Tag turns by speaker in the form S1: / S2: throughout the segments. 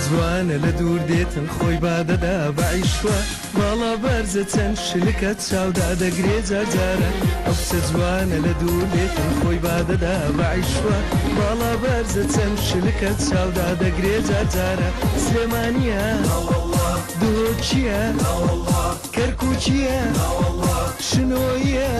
S1: زوانە لە دوور دێتن خۆی بادەدا بەعیشوە باڵا بەرزە چەند شلکت چاودا دەگرێ جارجارە ئەو قسە جوانە لە دوور دێتن خۆی بادەدا بەعیشوە باڵا بەرزە چەند شلکت چاودا دەگرێ جارجارە سلێمانیە دووچیە کەرکووچیە شنۆیە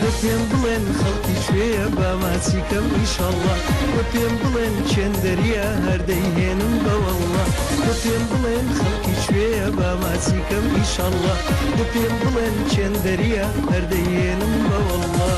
S1: دە پێم بڵێن خەڵکی شوێیە با ماچیکەم ئیشەڵڵا دە پێم بڵێن چێندەریە هەردەیهێنم بەوەڵڵا دە پێم بڵێن خەڵکی شوێیە با ماچیکەم ئیشەڵڵا دە پێم بڵێن چێندەریە هەردەیهێنم بەوەڵڵا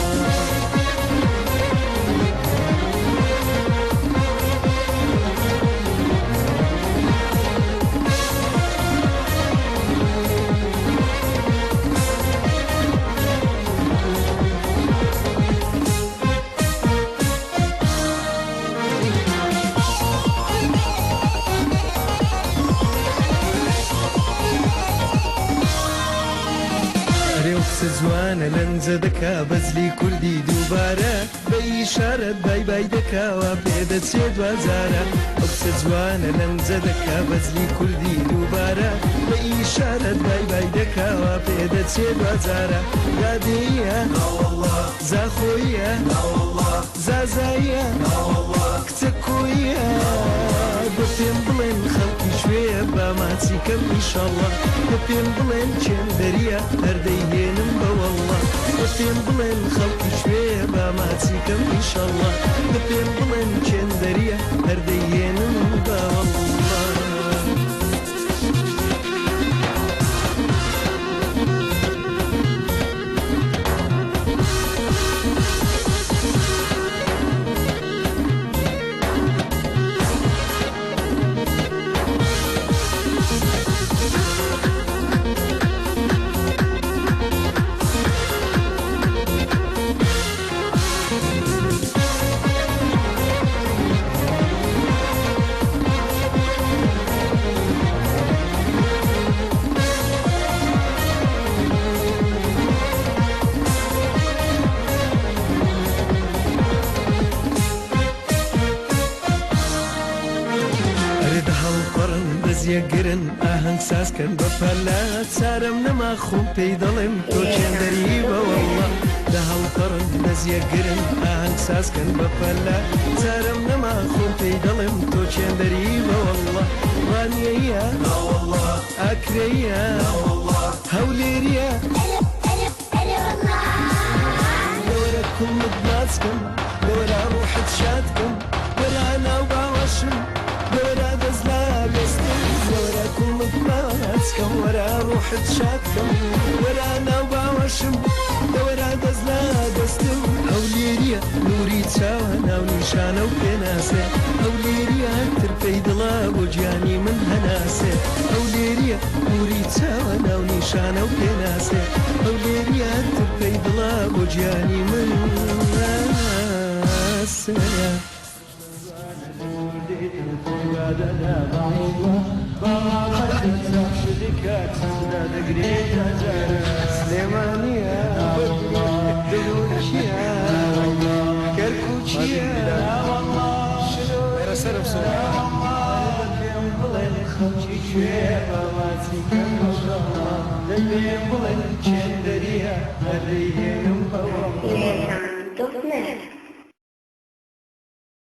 S1: زوانە لەنجە دەکا بەزلی کوردی دووبارە بە ئیشارەت بای بای دەکاوە پێدەچێت بازارە ئەو قسە جوانە لەنجە دەکا بەزلی کوردی دووبارە بە ئیشارەت بای بای دەکاوە پێدەچێت بازارە دادەیە زاخۆیە زازایە کچە کۆیە بە پێم بڵێن خەڵکی شوێیە با ماچیکەم ئیشەڵڵا بە پێم بڵێن چێندەریە هەردەیهێنم بەوەڵڵا بە پێم بڵێن خەڵکی شوێیە با ماچیکەم ئیشەڵڵا بە پێم بڵێن چێندەریە هەردەیهێنم بەوەڵڵا گرن ئاهەنگ سازکەن بە پەلا چارەم نەما خۆم پێی دەڵێم تۆ چێندەری بەوەڵڵا لە هەڵپەڕن دەزیەگرن ئاهەنگ سازکەن بە پەلا چارەم نەما خۆم پێی دەڵێم تۆ چێندەری بەوەڵڵا وانیەیە ئاکرەیە هەولێریە لەوەرە کوڵمت باسکەم لەوەرە ڕوحت شادکەم وەرە ناو باوەشم لەوەرە دەزلا بێستم لەوەرە کوڵمت باسکەم وەرە ڕوحت شادکەم وەرە ناو باوەشم لەوەرە دەزلا دەستم هەولێریە نووری چاوە ناو نیشانە و پێناسێ هەولێریە ترپەی دڵا بۆ گیانی من هەناسێ هەولێریە نووری چاوە ناو نیشانە و پێناسێ هەولێریە ترپەی دڵا بۆ گیانی من هەناسێ
S2: بعيد
S1: دكات لا دقريت أزارة سليمانية دلوشيا كركوشيا غير سرب سرعة
S2: إيران دوت نت